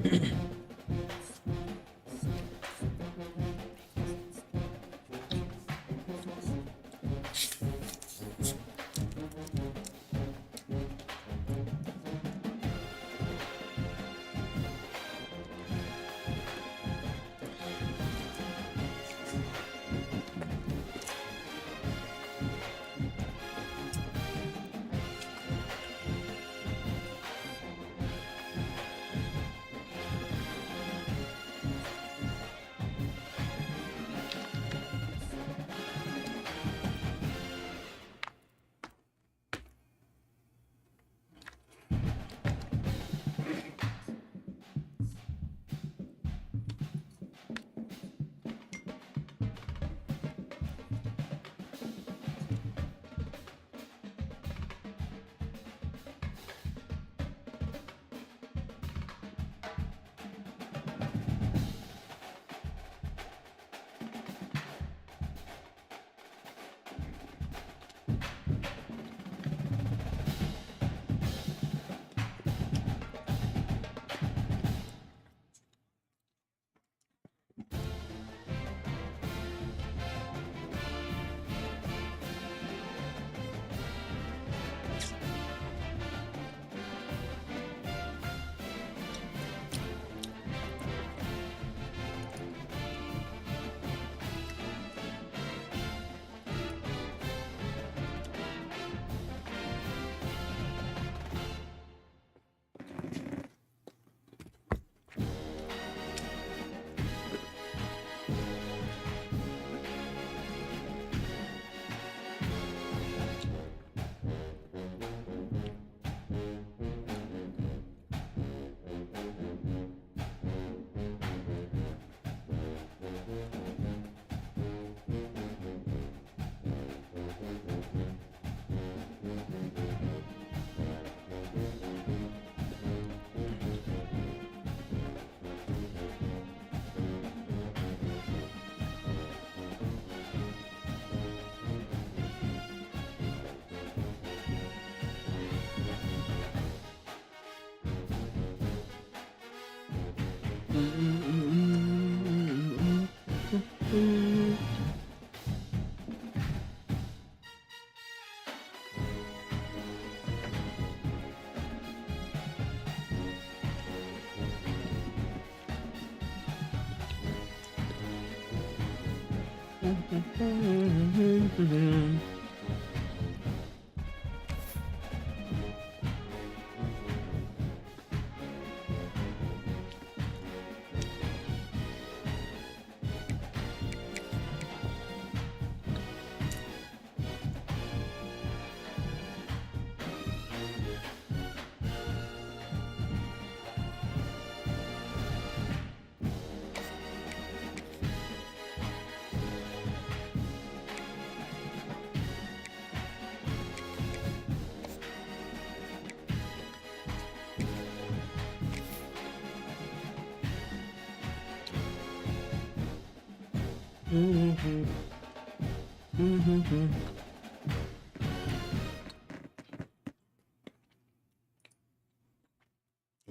All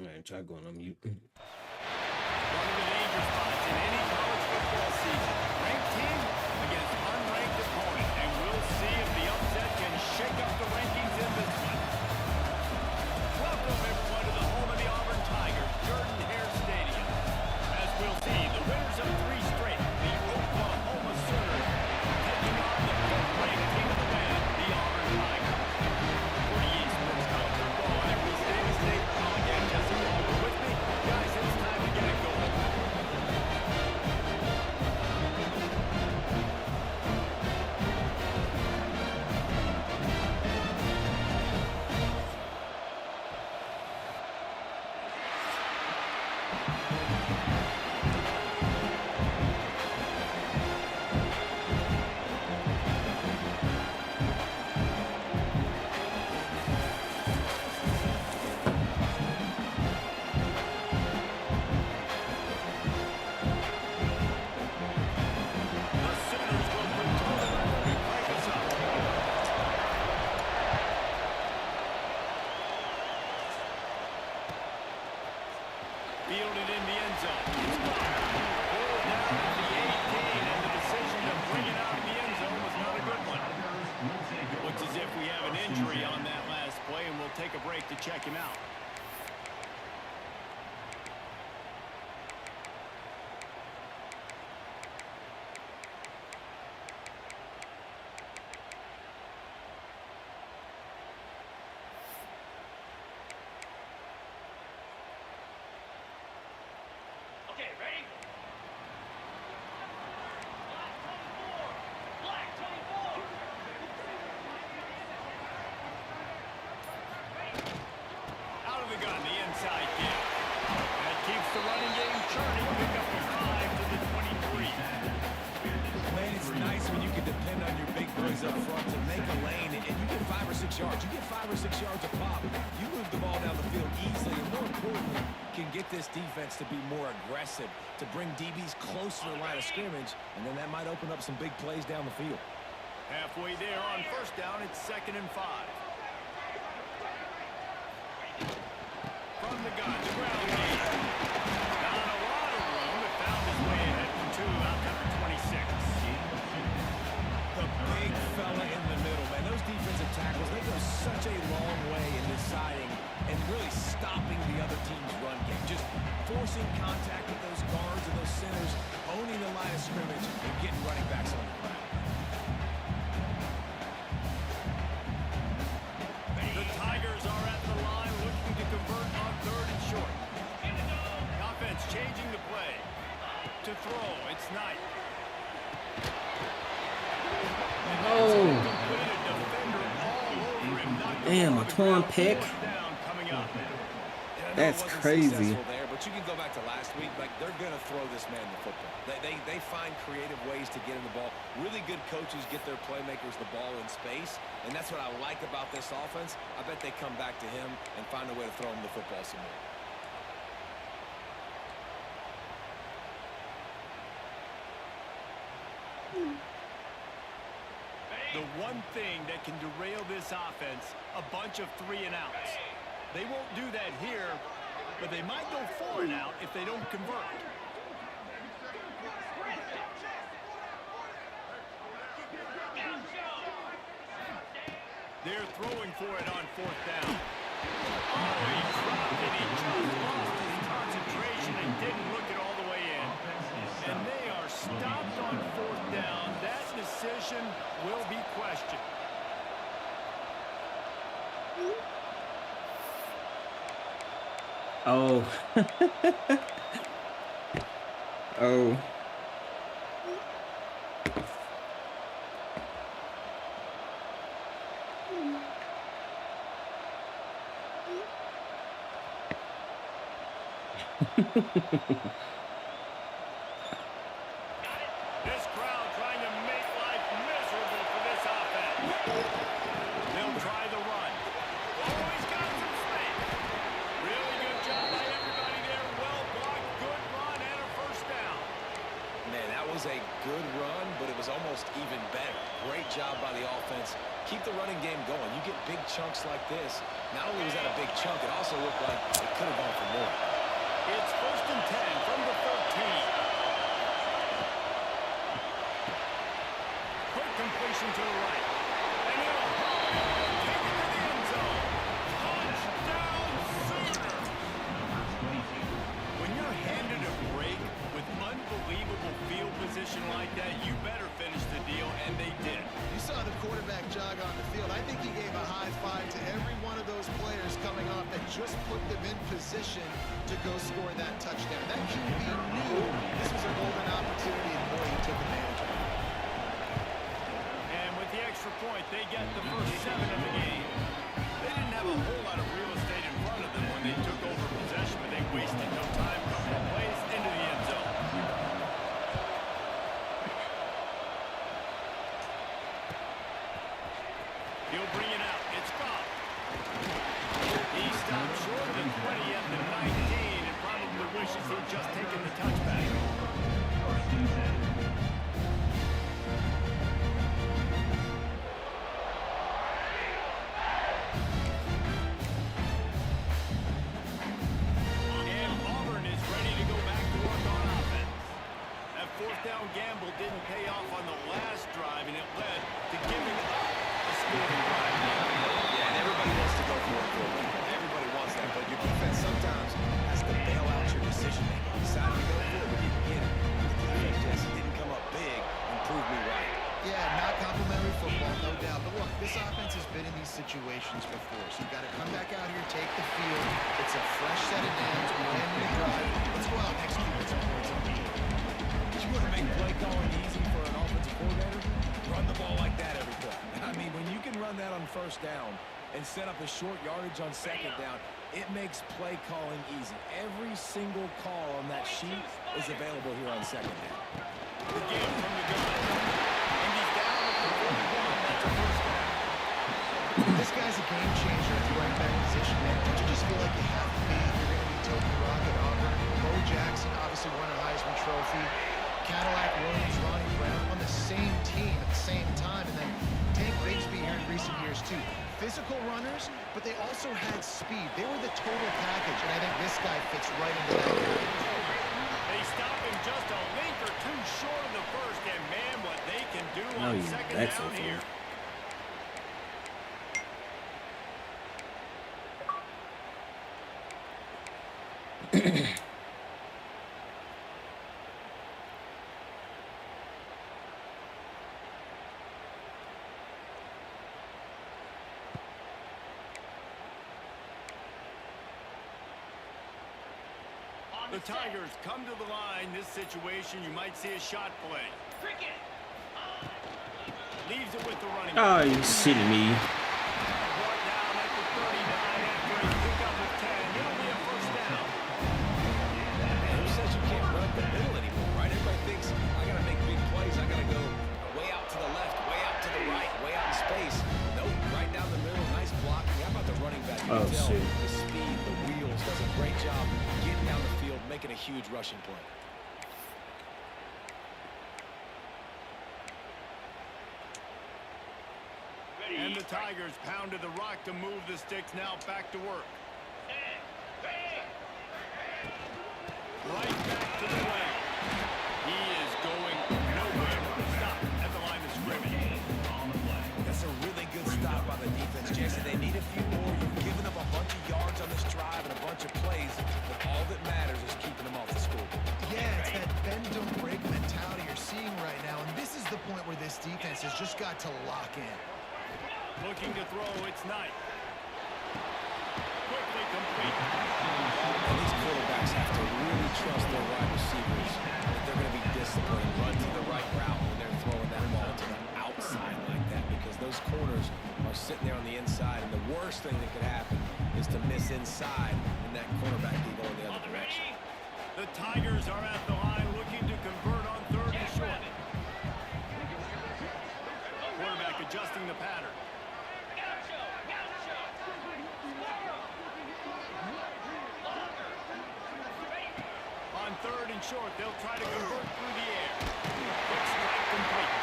right, try going on mute. One of the danger spots in any college football season. Ranked team against unranked opponent. And we'll see if the upset can shake up the rankings in this one. Welcome, everyone, to the home of the Auburn Tigers, Jordan-Hare Stadium. As we'll see, the winners of 3 straight, the Oklahoma Sooners, taking on the 5th-ranked team of the land, the Auburn Tigers. For the East Coast College Football, I'm Dynasty. I'll again, Jesse Walker with me. Guys, strike him out. Okay, ready? Black 24. Out of the gun, the inside kick. That keeps the running game churning. Pick up the 5 to the 23. Man, it's nice when you can depend on your big boys up front to make a lane, and you get 5 or 6 yards. You get 5 or 6 yards a pop. You move the ball down the field easily, and more importantly, can get this defense to be more aggressive, to bring DBs closer to the line of scrimmage, and then that might open up some big plays down the field. Halfway there on first down, it's 2nd and 5. From the gun, the ground game. Not a lot of room, but found his way ahead for 2 out to the 26. The big fella in the middle, man. Those defensive tackles, they go such a long way in deciding and really stopping the other team's run game. Just forcing contact with those guards and those centers, owning the line of scrimmage, and getting running backs on the ground. The Tigers are at the line looking to convert on 3rd and short. Offense changing the play. To throw, it's Knight. Oh, damn, a torn pick. That's crazy. There, but you can go back to last week. Like, they're going to throw this man the football. They find creative ways to get him the ball. Really good coaches get their playmakers the ball in space, and that's what I like about this offense. I bet they come back to him and find a way to throw him the football some more. The one thing that can derail this offense, a bunch of 3 and outs. They won't do that here, but they might go 4 and out if they don't convert. They're throwing for it on 4th down. Oh, he dropped it. He just lost his concentration and didn't look it all the way in. And they are stopped on 4th down. That decision will be questioned. Oh. Oh. This crowd trying to make life miserable for this offense. They'll try the run. Oh, he's got some space. Really good job by everybody there. Well blocked, good run, and a 1st down. Man, that was a good run, but it was almost even better. Great job by the offense. Keep the running game going. You get big chunks like this. Not only was that a big chunk, it also looked like it could have gone for more. It's 1st and 10 from the 13. Quick completion to the right. And he'll take it to the end zone. Touchdown, Sooner! When you're handed a break with unbelievable field position like that, you better finish the deal, and they did. You saw the quarterback jog on the field. I think he gave a high five to every one of those players coming off that just put them in position to go score that touchdown. That QB knew this was a golden opportunity, and boy, he took advantage of it. And with the extra point, they get the first 7 of the game. They didn't have a whole lot of real estate in front of them when they took over possession, but they wasted no time coming plays into the end zone. He'll bring it out. It's Goff. He stopped short of the 20 at the 19 and probably wishes he'd just taken the touchback. And Auburn is ready to go back to work on offense. That 4th down gamble didn't pay off on the last drive, and it led to giving up a scoring drive. Yeah, and everybody wants to go for it. Everybody defense sometimes has to bail out your decision making. You decided to go for it, we didn't get it. The defense just didn't come up big and prove me right. Yeah, not complimentary football, no doubt. But look, this offense has been in these situations before, so you've got to come back out here, take the field. It's a fresh set of downs. We win the drive. Let's go out and execute some points on the board. You want to make play calling easy for an offensive coordinator? Run the ball like that every play. I mean, when you can run that on first down and set up a short yardage on second down, it makes play calling easy. Every single call on that sheet is available here on second down. The game from the gun. And he's down at the 41. That's a first down. This guy's a game changer at the running back position, man. Don't you just feel like you have to be? You're going to be Toby Rock at Auburn. Bo Jackson obviously won a Heisman Trophy. Cadillac Williams, Ronnie Brown on the same team at the same time. And then Tank Bigsby here in recent years, too. Physical runners, but they also had speed. They were the total package, and I think this guy fits right into that category. They stop him just a link or two short in the first, and man, what they can do on you second excellent. down here. The Tigers come to the line. This situation, you might see a shot play. Cricket. Leaves it with the running Oh, back. you shitting me. Brought down at the 39 after a pickup of 10. It'll be a first down. Man, who says you can't run up the middle anymore, right? Everybody thinks, I got to make big plays. I got to go way out to the left, way out to the right, way out in space. Nope, right down the middle. Nice block. How about the running back? You Oh, can tell shoot. the speed, the wheels. Does a great job getting down the field, making a huge rushing play. And the Tigers pounded the rock to move the sticks. Now back to work. Right back to the lane. He is going nowhere. Stop at the line of scrimmage. That's a really good stop by the defense, Jason. They need a few more. You've given up a bunch of yards on this drive and a bunch of plays, but all that matters is keeping them off the scoreboard. Yeah, it's that bend don't break mentality you're seeing right now, and this is the point where this defense has just got to lock in. Looking to throw, it's Knight. Quickly complete. And these quarterbacks have to really trust their wide receivers that they're going to be disciplined, run to the right route when they're throwing that ball to the outside like that, because those corners are sitting there on the inside, and the worst thing that could happen is to miss inside and that cornerback be going the other direction. The Tigers are at the line looking to convert on third and short. Quarterback adjusting the pattern. On third and short, they'll try to convert through the air. Quick strike complete.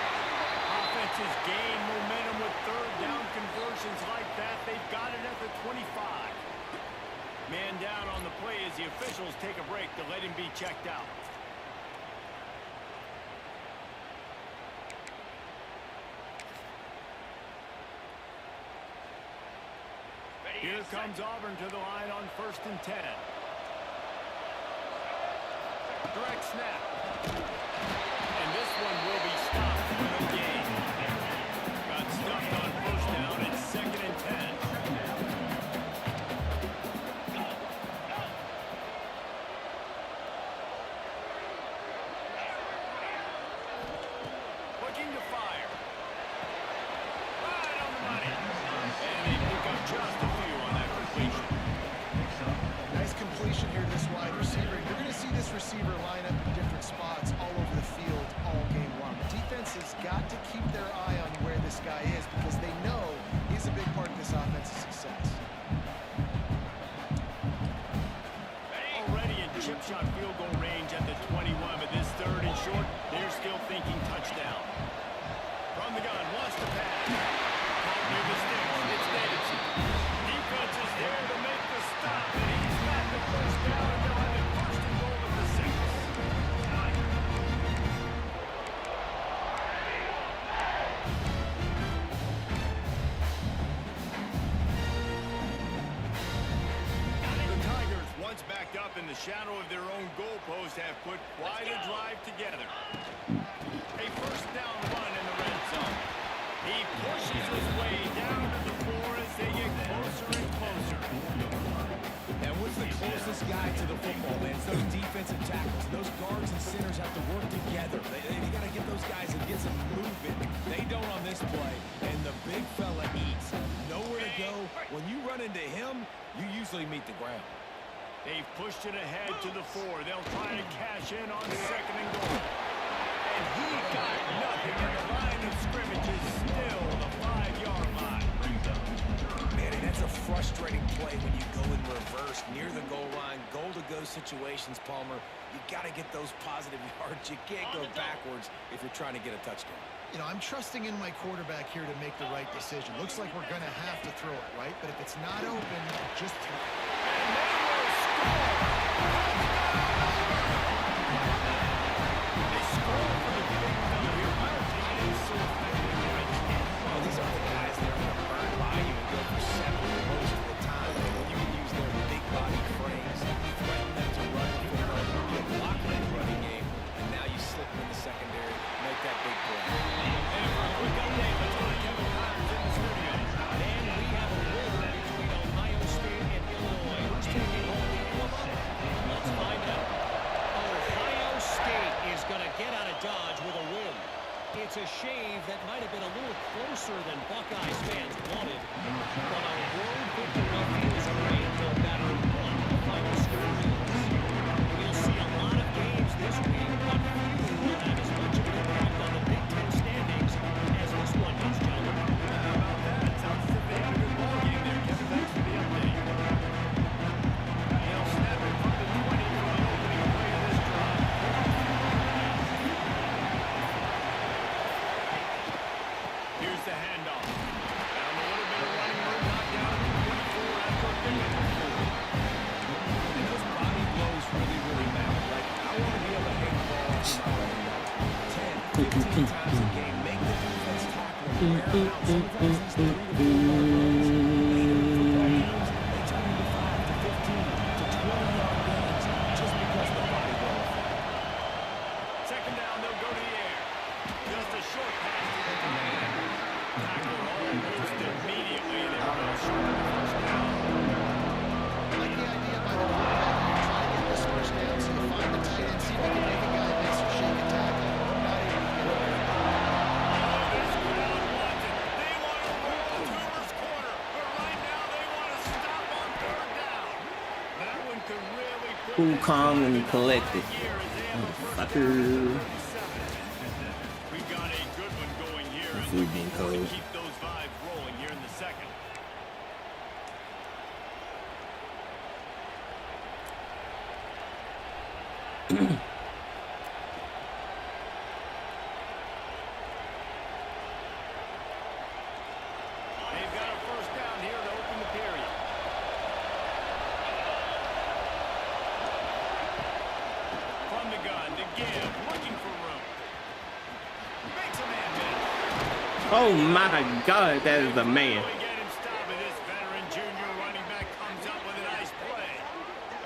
Offenses gain momentum with third down conversions like that. They've got it at the 25. Man down on the play as the officials take a break to let him be checked out. Here comes Auburn to the line on 1st and 10. Direct snap. And this one will be stopped for no gain. Got stuffed on first down at 2nd and 10. Looking to fire. Right on the money. And they pick up just a few on that completion. Nice completion here to this wide receiver. You're going to see this receiver line up in different spots all in the shadow of their own goalpost have put quite a drive together. A first down run in the red zone. He pushes his way down to the floor as they get closer and closer. And what's the closest guy to the football, man? It's those defensive tackles. Those guards and centers have to work together. They got to get those guys and get some movement. They don't on this play, and the big fella eats. Nowhere to go. When you run into him, you usually meet the ground. They've pushed it ahead to the 4. They'll try to cash in on 2nd and goal. And he got nothing, and the line of scrimmage is still the 5-yard line. Man, and that's a frustrating play when you go in reverse near the goal line. Goal-to-go situations, Palmer. You got to get those positive yards. You can't go backwards if you're trying to get a touchdown. You know, I'm trusting in my quarterback here to make the right decision. Looks like we're going to have to throw it, right? But if it's not open, just throw it. They score for the big fella here. Well, these aren't the guys that are going to burn by you and go for 7 most of the time. You can use their big body frames, threaten them to run for you block that running game, and now you slip them in the secondary, make that big play. And for a quick update, let's go to Kevin Connors in the studio. And we have a river between Ohio State and Illinois. Who's taking home the upset? Let's find out. Ohio State is going to get out of Dodge with a win. It's a shave that might have been a little closer than Buckeyes fans wanted. But a road victory feels great no matter what the final score is. We'll see a lot of games this week, but few will have as much of an impact on the Big Ten standings as this one does, gentlemen. How about that? Sounds as if they had a good ball game there, Kevin. Thanks for the update. He'll snap it from the 20 for the opening play of this drive. Here's the handoff. Found a little bit of running room, knocked down at the 24 after a pickup. And those body blows really matter. Like, I want to be able to hang the ball off my running back 10, 15 times a game. Make the defense tackle and wear them out. Sometimes it's 3 to 4 yards. Later in football games, they turn into 5 to 15 to 20-yard games just because of the body blow effect. 2nd down, they'll go to the air. Just a short pass to the tight end. Tackle almost immediately. They were going short of the 1st down. I like the idea by the quarterback. Try to get this first down so you find the tight end, see if you can make a guy miss or shake a tackle. Not able to get away. This crowd wants it. They want to roll Toomer's corner. But right now they want to stop on 3rd down. That one could really put Cool, this calm, team and in the collected. high gear as they have a first Motherfucker. down at 37. We've got a good one going here as Food we being look forward to cold. keep those vibes rolling here in the 2nd. They've got a first down here to open the period. From the gun to give, looking for room. Makes a man miss. Oh my God, that is a man. Really get him stopped, and this veteran junior running back comes up with a nice play.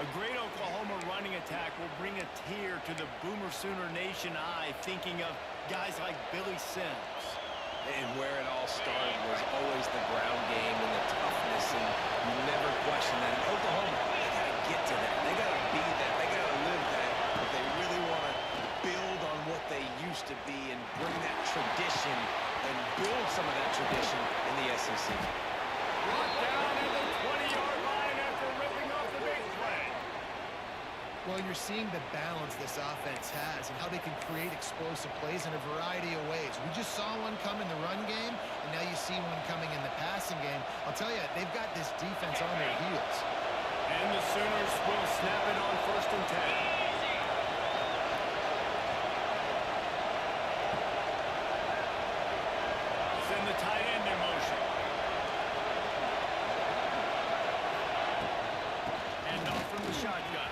A great Oklahoma running attack will bring a tear to the Boomer Sooner Nation eye, thinking of guys like Billy Sims. And where it all started was always the ground game and the toughness, and you never question that. In Oklahoma, they got to get to that. They got to be that. They got to live that if they really want to build on what they used to be and bring that tradition and build some of that tradition in the SEC. Brought down at the 20-yard line after ripping off the big play. Well, you're seeing the balance this offense has and how they can create explosive plays in a variety of ways. We just saw one come in the run game, and now you see one coming in the passing game. I'll tell you, they've got this defense on their heels. And the Sooners will snap it on 1st and 10. Send the tight end in motion. And off from the shotgun.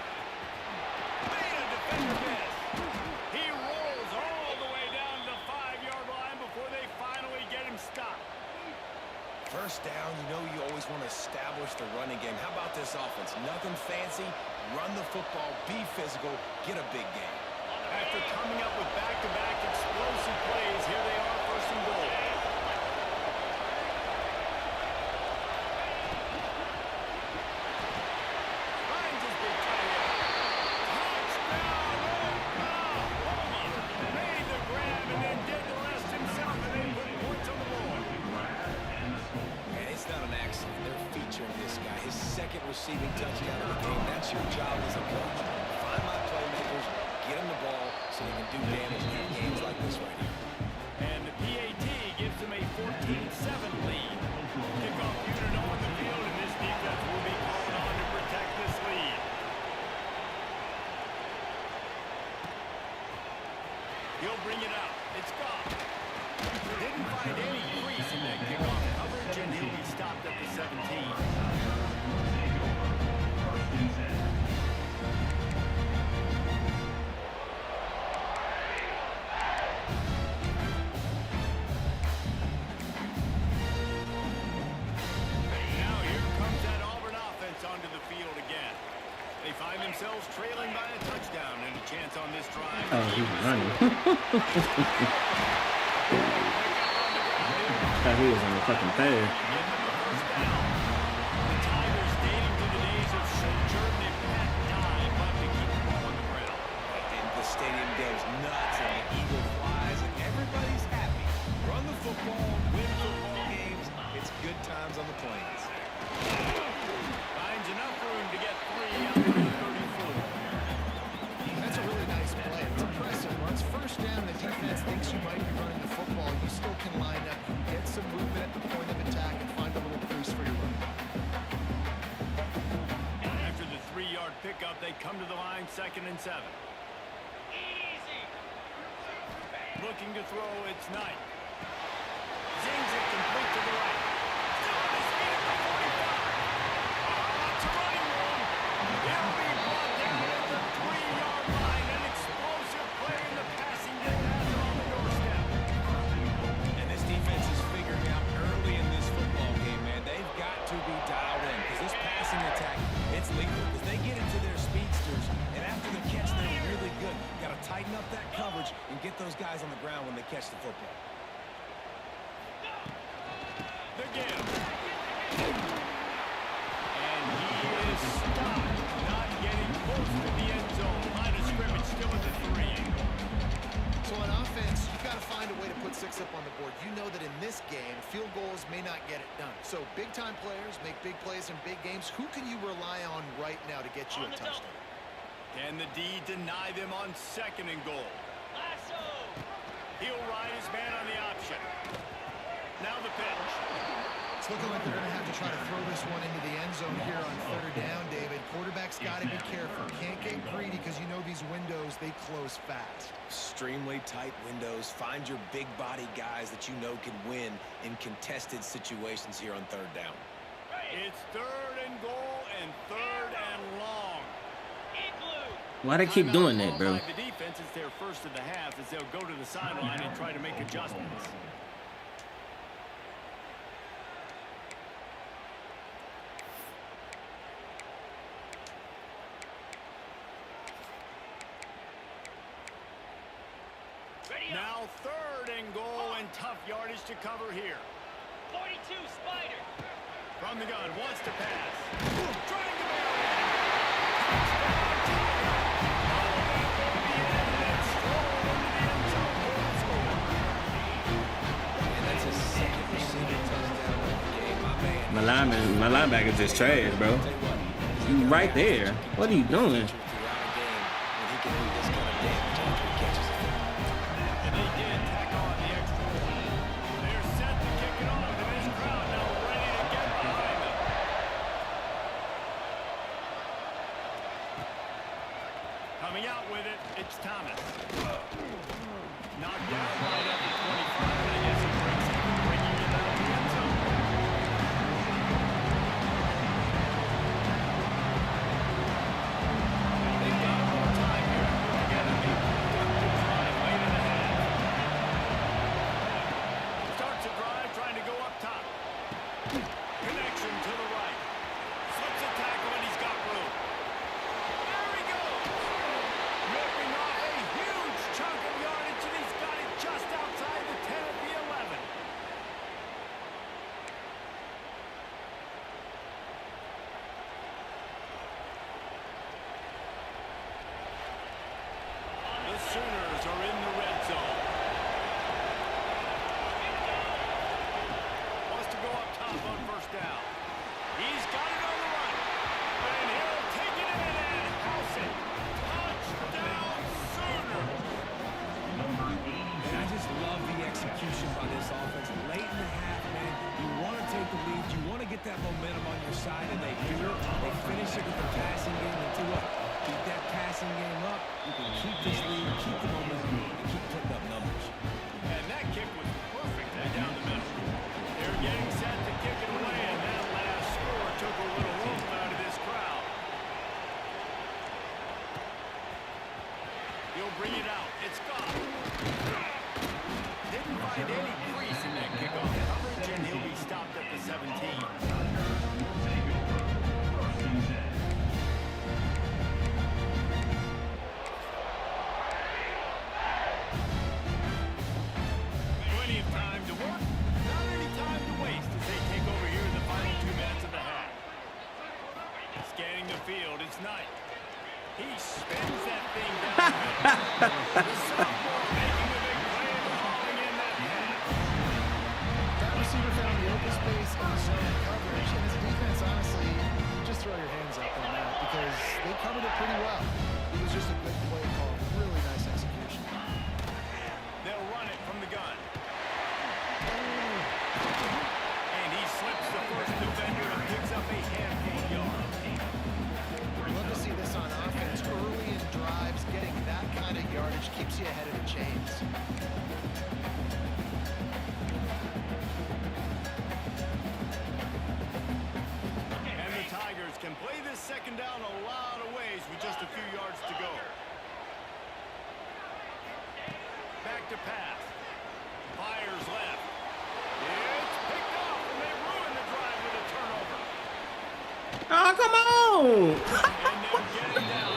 Made a defender miss. He rolls all the way down to the 5-yard line before they finally get him stopped. first down, you know you always want to establish the running game. How about this offense? Nothing fancy. Run the football, be physical, get a big game. After coming up with back-to-back explosive plays, here they are, first and goal. Finds his big tight end. Touchdown, Oklahoma! Made the grab and then did the rest himself, and they put points on the board. And it's not an accident. They're featuring this guy. His second receiving touchdown of the game. That's your job as a coach. Find my playmakers, get them the ball so they can do damage in games like this right here. And the PAT gives them a 14-7 lead. Kickoff unit on the field, and this defense will be called on to protect this lead. He'll bring it out. It's gone. Didn't find any crease in that kickoff coverage, and he'll be stopped at the 17. Now here comes that Auburn offense onto the field again. They find themselves trailing by a touchdown and a chance on this drive. Oh, he's running. Thought he was on the fucking pad. The Tigers dating to the days of Sojourn and Pat Dye, but to keep the ball on the ground. And the stadium goes nuts, and the eagle flies, and everybody's happy. Run the football, win football games. It's good times on the plains. Finds enough room to get 3 out of the 34. That's a really nice play. It's impressive. Once first down, the defense thinks you might be running the football. You still can line up, get some movement at the point of attack, and find a little crease for your run. After the 3-yard pickup, they come to the line, 2nd and 7. Looking to throw, it's Knight. Zings it complete to the right. Still on his feet at the 45. Lots of running room. He'll be brought down at the 3-yard line. An explosive play in the passing game has him on the doorstep. And this defense is figuring out early in this football game, man. They've got to be dialed in because this passing attack, it's lethal because they get into their speedsters, and after the catch, they're really good. Got to tighten up that coverage and get those guys on the ground when they catch the football. The give. And he is stopped, not getting close to the end zone. Line of scrimmage still at the 3. So on offense, you've got to find a way to put 6 up on the board. You know that in this game, field goals may not get it done. So big-time players make big plays in big games. Who can you rely on right now to get you a touchdown? Can the D deny them on 2nd and goal? He'll ride his man on the option. Now the pitch. It's looking like they're going to have to try to throw this one into the end zone here on 3rd down, David. Quarterback's got to be careful. Can't get greedy because you know these windows, they close fast. Extremely tight windows. Find your big body guys that you know can win in contested situations here on 3rd down. It's 3rd and goal and 3rd and long. Why they keep doing that, bro? The defense is their first of the half as they'll go to the sideline and try to make adjustments. Now 3rd and goal and tough yardage to cover here. 42 Spider. From the gun, wants to pass. Trying to bail in. And that's his second receiving touchdown of the game. My man. My linebacker just trash, bro. You right there. What are you doing? And they did tack on the extra point. They're set to kick it off, and this crowd now ready to get behind them. Coming out with it, it's Thomas. Knocked down right at the 25, and I guess he breaks even, bringing it out of the end zone. by this offense. Late in the half, man, you want to take the lead. You want to get that momentum on your side, and they do it. They finish it with the passing game. And to what? Keep that passing game up. You can keep this lead, keep the momentum, and keep putting up numbers. And that kick was perfect down the middle. They're getting set to kick it away, and that last score took a little room out of this crowd. He'll bring it out. It's gone. Didn't find any crease in that kickoff coverage, and he'll be stopped at the 17. Plenty of time to work. Not any time to waste as they take over here in the final 2 minutes of the half. Scanning the field, it's Knight. He spins that thing down the middle. The sophomore making a big play and hauling in that pass. That receiver found the open space and the zone coverage, and as a defense, honestly, just throw your hands up on that because they covered it pretty well. It was just a good play call. Really nice execution. They'll run it from the gun. And he slips the first defender and picks up a handful of yards. Love to see this on offense. Early in drives, getting that kind of yardage keeps you ahead of the chains. And the Tigers can play this second down a lot of ways with just a few yards to go. Back to pass. Fires left. It's picked off, and they ruin the drive with a turnover. Oh, come on! And they'll get it down.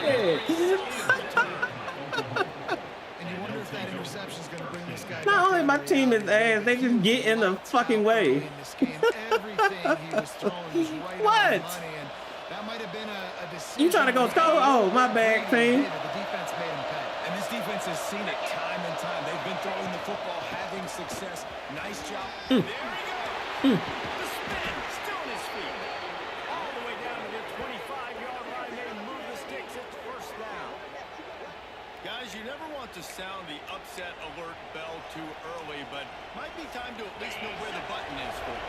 And you wonder if that interception is going to bring this guy. Not only my team is ass, they just get in the fucking way. In this game, everything he was throwing was right What? on money, and that might have been a decision. You trying to go toe? Oh, my bad, team. The defense made him pay. And this defense has seen it time and time. They've been throwing the football, having success. Nice job. There he goes. The spin, still on his feet. All the way down to the 25-yard line. They move the sticks. It's first down. Guys, you never want to sound the upset alert bell too early, but might be time to at least know where the button is for it.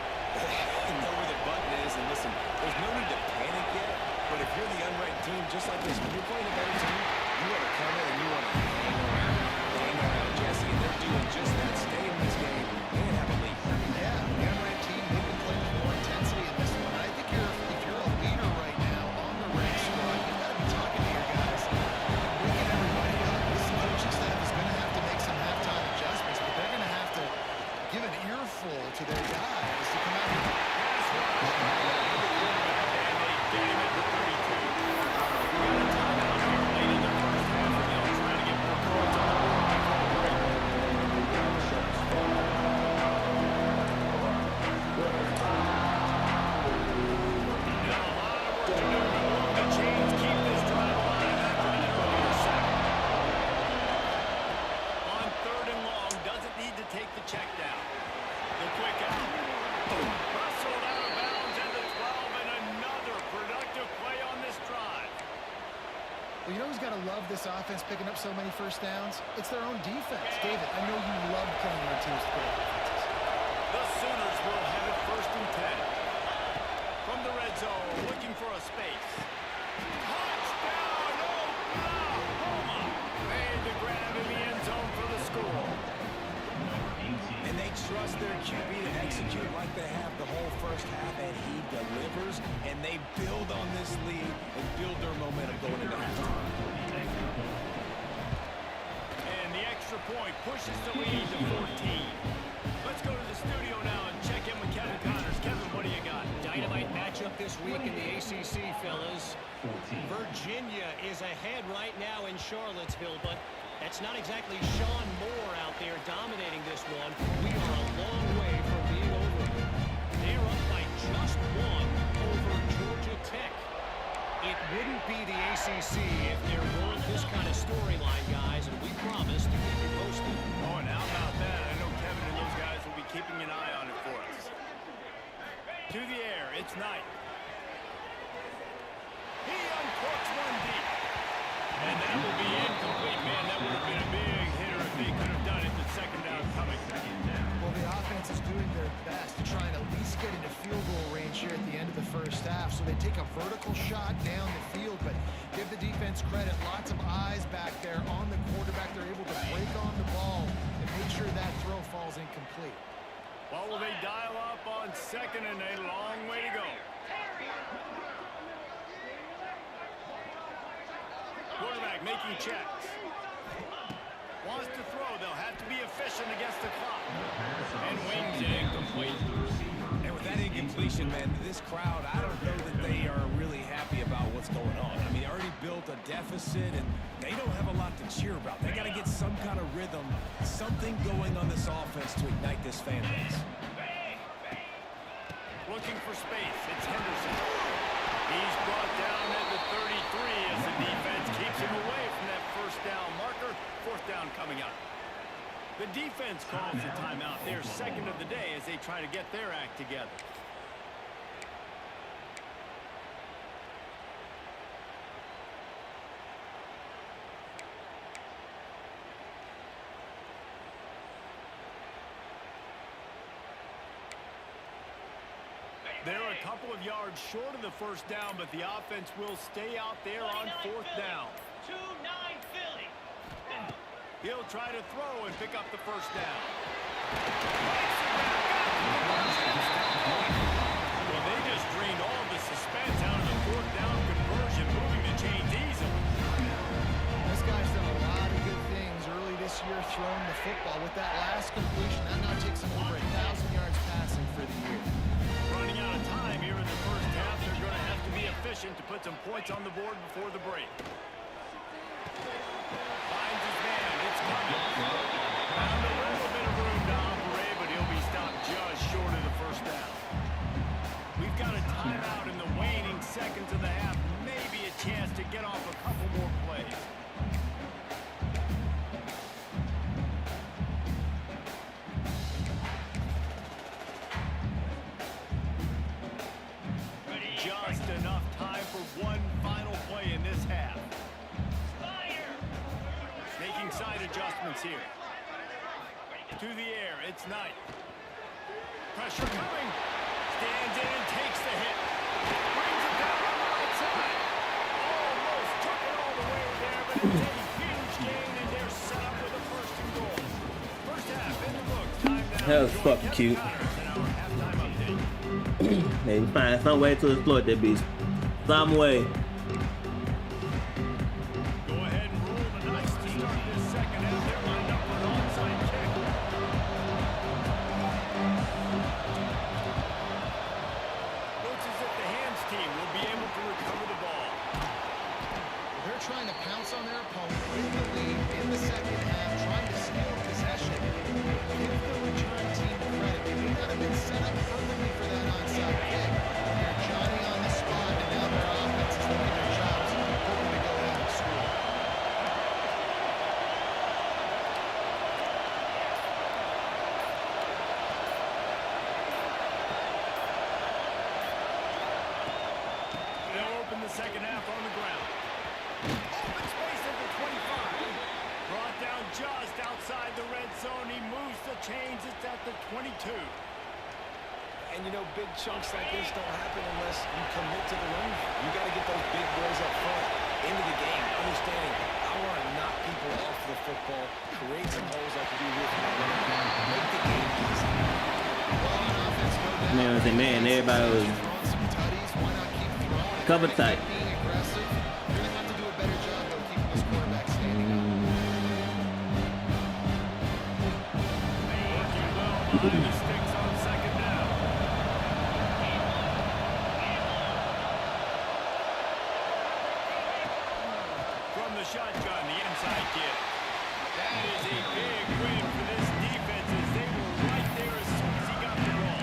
Know where the button is, and listen, there's no need to panic yet, but if you're the unranked team, just like this, when you're playing a better team, you want to come in and you want to hang around Jesse, and they're doing just that. Stay in this game and have a lead. Yeah, the unranked team, they've been playing with more intensity in this one. And I think if you're a leader right now on the ranked squad, you've got to be talking to your guys, waking everybody up. This coaching staff is going to have to make some halftime adjustments, but they're going to have to give an earful to their guys to come out here. On third and long, doesn't need to take the check down. The quick out. Rustled out of bounds at the 12, and another productive play on this drive. Well, you know who's got to love this offense picking up so many first downs? It's their own defense. David, I know you love playing on teams with good offenses. The Sooners will have it first and 10. From the red zone, looking for a space. Touchdown, Oklahoma! Made the grab in the end zone for the score. And they trust their QB to execute like they have the whole first half, and he delivers, and they build on this lead and build their momentum going into halftime. And the extra point pushes the lead to 14. Let's go to the studio now and check in with Kevin Connors. Kevin, what do you got? Dynamite matchup this week in the ACC, fellas. Virginia is ahead right now in Charlottesville, but that's not exactly Sean Moore out there dominating this one. We are a long way from being over it. They're up by just one over Georgia Tech. It wouldn't be the ACC if there weren't this kind of storyline, guys, and we promise to keep you posted. Oh, and how about that? I know Kevin and those guys will be keeping an eye on it for us. To the air, it's Knight. He uncorks one deep. And that will be incomplete. Man, that would have been a big hitter if they could have done it. The second down coming. Well, the advantage here at the end of the first half. So they take a vertical shot down the field, but give the defense credit. Lots of eyes back there on the quarterback. They're able to break on the ball and make sure that throw falls incomplete. Well, will they dial up on second and a long way to go? Quarterback making checks. Wants to throw. They'll have to be efficient against the clock. And wings it incomplete. And with that incompletion, man, this crowd, I don't know that they are really happy about what's going on. I mean, they already built a deficit, and they don't have a lot to cheer about. They got to get some kind of rhythm, something going on this offense to ignite this fan base. Looking for space. It's Henderson. He's brought down at the 33 as the defense keeps him away from that first down marker. Fourth down coming up. The defense calls the timeout. Their second of the day as they try to get their act together. They're a couple of yards short of the first down, but the offense will stay out there on fourth down. 2-9 Philly. He'll try to throw and pick up the first down. Well, they just drained all the suspense out of the fourth down conversion, moving the chains easily. This guy's done a lot of good things early this year throwing the football. With that last completion, that now takes him over 1,000 yards passing for the year. Running out of time here in the first half, they're going to have to be efficient to put some points on the board before the break. Finds his man. It's coming. Found a little bit of room to operate, but he'll be stopped just short of the first down. We've got a timeout in the waning seconds of the half. Maybe a chance to get off a couple more plays. Just enough time for one final play in this half. Making side adjustments here. To the air, it's Knight. Pressure coming. Stands in and takes the hit. Brings it down on the right side. Almost took it all the way there, but it's a huge gain, and they're set up with a first and goal. First half in the books. Time now. That was fucking cute. They find some way to exploit that beast. Some way. Go ahead and roll the dice to start this second half. They're lined up for an onside kick. Looks as if the hands team will be able to recover the ball. They're trying to pounce on their opponent in the lead in the second half, trying to steal possession. Give the return team credit. They may not have been set up perfectly for that onside kick. They're Johnny on the spot, and now their offense is looking at jobs, hoping to go ahead and score. They'll open the second half on the ground. Open space at the 25. Brought down just outside the red zone. He moves the chains. It's at the 22. And, you know, big chunks like this don't happen unless you commit to the run. You got to get those big boys up front into the game, understanding I want to knock people off the football, create some holes like you do here from the running back, make the game easy. Well, on offense, no doubt. Man, I say, man, everybody was Throwing some tutties, why not keep throwing? cover tight. Being aggressive, they're going to have to do a better job of keeping this quarterback standing up. Working well behind the sticks on second down. From the shotgun, the inside kick. That is a big win for this defense as they were right there as soon as he got the ball.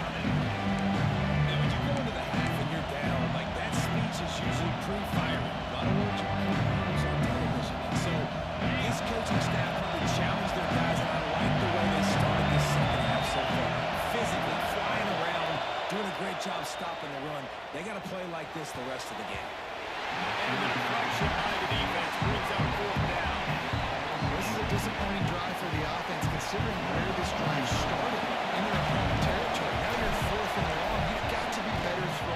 And when you go into the half and you're down, like that speech is usually pre-firing. Not a word you can use on television. And so this coaching staff probably challenged their guys, and I like the way they started this second half so far. Physically, flying around, doing a great job stopping the run. They got to play like this the rest of the game. And the deflection by the defense brings up fourth down. This is a disappointing drive for the offense, considering where this drive started in their opponent territory. Now you're fourth and long. You've got to be better throwing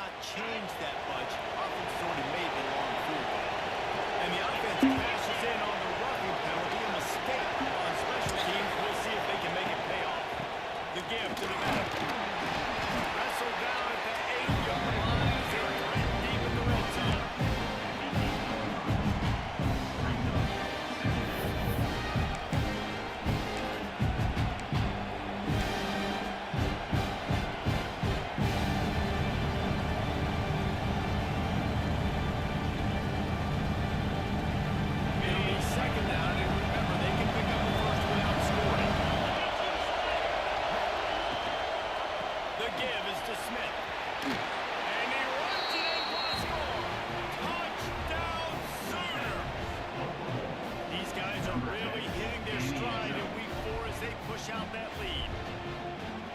not changed that much. Offense has already made the long field goal. And the offense cashes in on the roughing penalty, a mistake on special teams. We'll see if they can make it pay off. The give to the middle. Wrestled down at the 8-yard line. They're right deep in the red zone. It'll be second down, and remember, they can pick up the first without scoring. The give is to Smith. And he runs it in for a score. Touchdown, Sooner. These guys are really hitting their stride in week 4 as they push out that lead.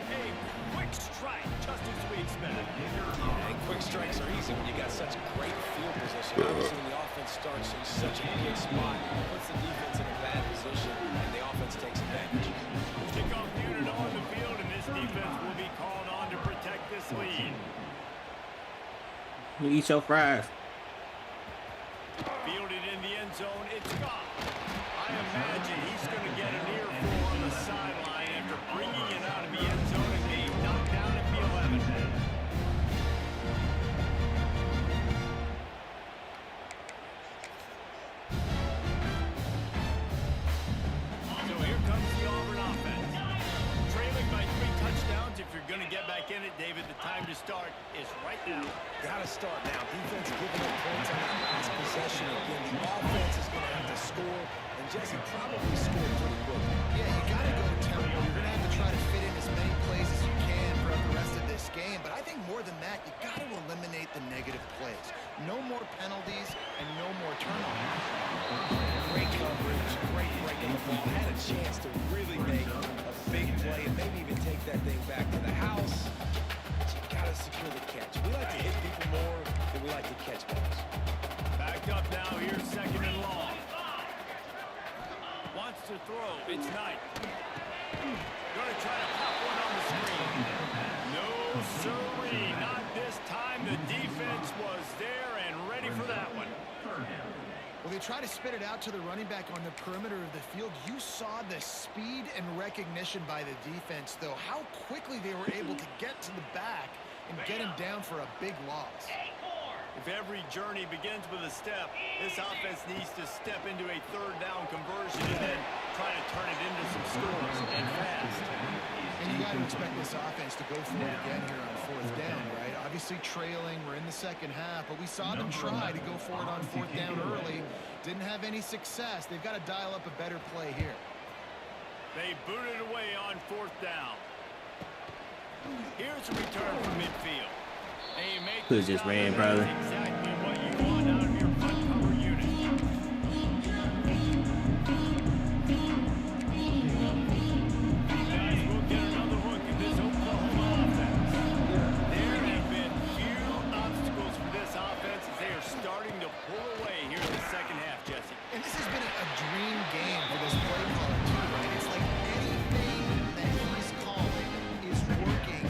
A quick strike, just as we expected. And quick strikes are easy when you got such great field position. Obviously, when the offense starts in such a good spot, it puts the defense in a bad position, and the offense takes advantage. Kickoff unit on the field, and this defense will be called on to protect this lead. You eat your fries. Fielded in the end zone, it's gone. I imagine he's going to get an earful on the sideline after bringing it out of the end zone and being knocked down at the 11. So here comes the Auburn offense. Trailing by 3 touchdowns. If you're going to get back in it, David, the time to start is right now. Gotta start now. Defense giving up points on that last possession. Again, the offense is gonna have to score, and Jesse probably scored pretty quickly. Yeah, you got to go tempo. You're going to have to try to fit in as many plays as you can throughout the rest of this game. But I think more than that, you got to eliminate the negative plays. No more penalties and no more turnovers. Great coverage, great breaking the ball. Had a chance to really make a big play and maybe even take that thing back to the house. But you gotta secure the catch. We like to hit people more than we like to catch balls. Backed up now, here's second and long. Wants to throw, it's Knight. Gonna try to pop one on the screen. No siree, not this time. The defense was there and ready for that one. Well, they try to spit it out to the running back on the perimeter of the field. You saw the speed and recognition by the defense, though. How quickly they were able to get to the back and get him down for a big loss. If every journey begins with a step, this offense needs to step into a third down conversion and then try to turn it into some scores and fast. And you got to expect this offense to go for it again here on 4th down, right? Obviously trailing, we're in the second half, but we saw them try to go for it on 4th down early. Didn't have any success. They've got to dial up a better play here. They booted away on 4th down. Here's a return from midfield. They make Who just ran, brother? exactly what you want out of your front cover unit. Guys, we'll get another look at this Oklahoma offense. There have been few obstacles for this offense as they are starting to pull away here in the second half, Jesse. And this has been a dream game for this play caller, too, right? It's like anything that he's calling is working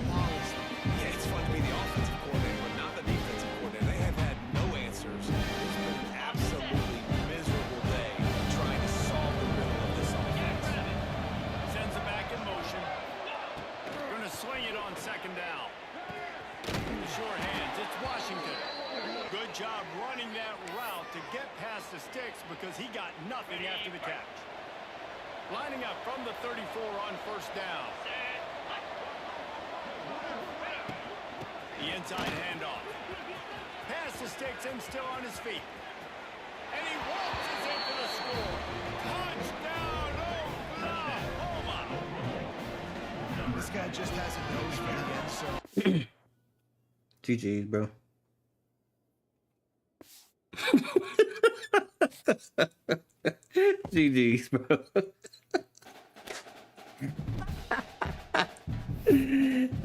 flawlessly. Yeah, it's fun to be the offensive coordinator, but not the defensive coordinator. They have had no answers. It's been an absolutely miserable day trying to solve the riddle of this offense. Sends it back in motion. Going to swing it on second down. The short hands, it's Washington. Good job running that route to get past the sticks because he got nothing after the catch. Lining up from the 34 on 1st down. The inside handoff. Past the sticks and still on his feet. And he waltzes in for the score. Touchdown, Oklahoma! This guy just has a nose for the end zone. GG's, bro. GG's, bro.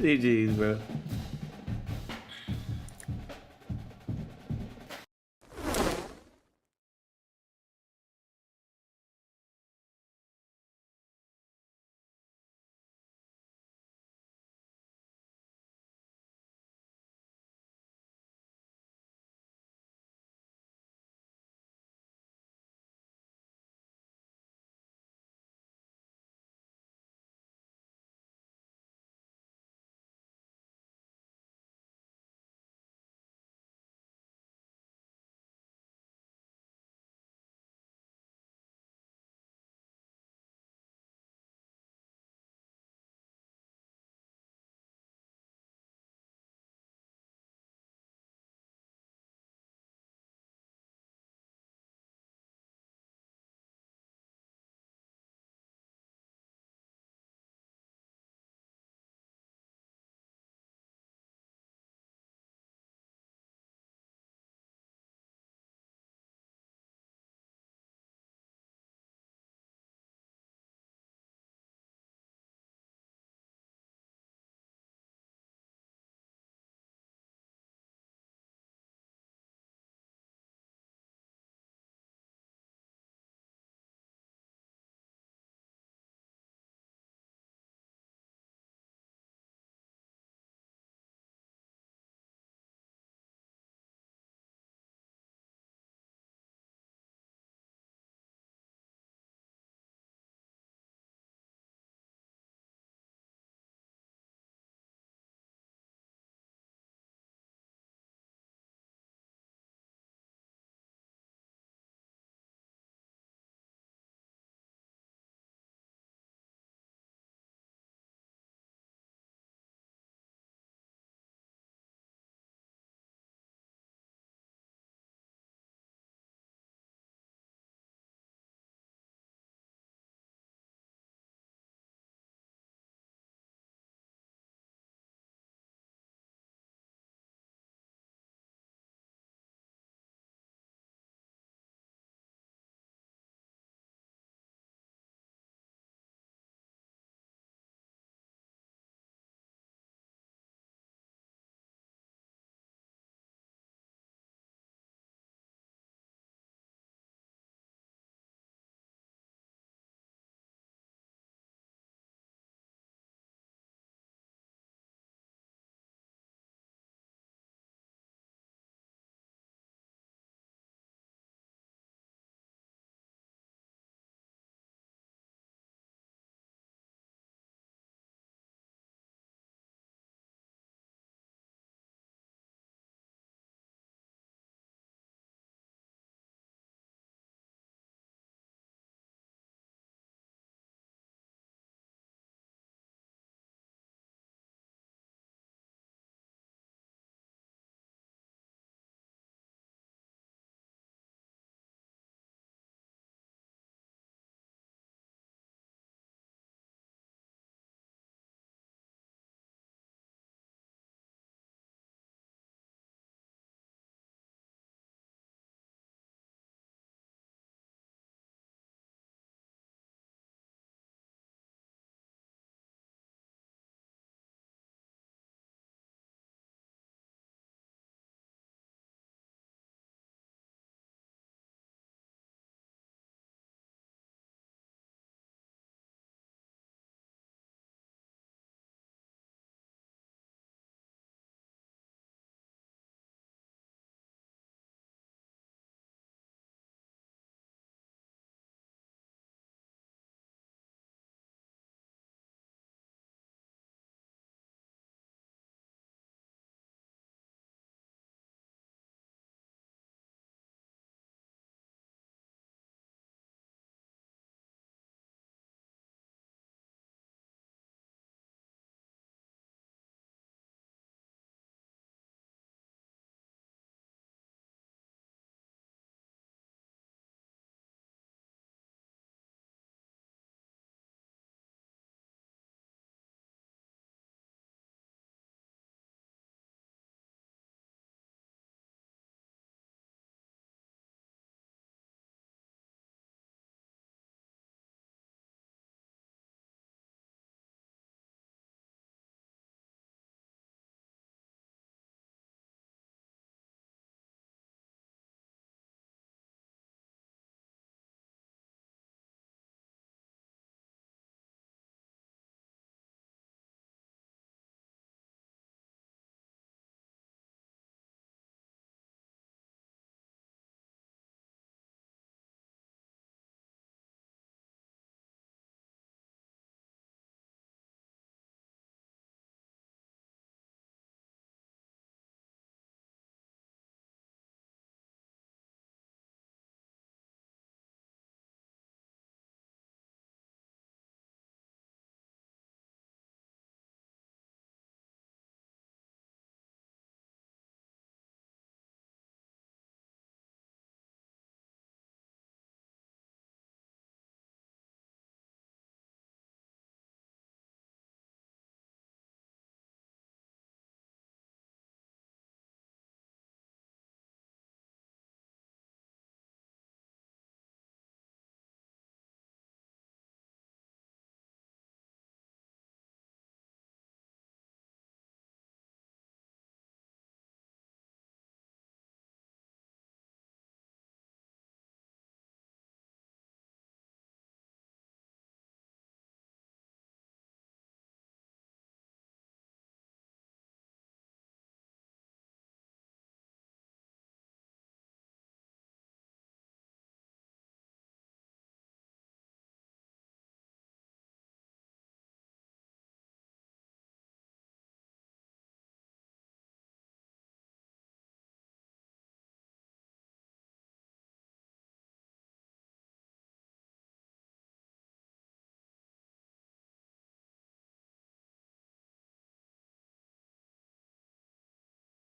GG's, bro.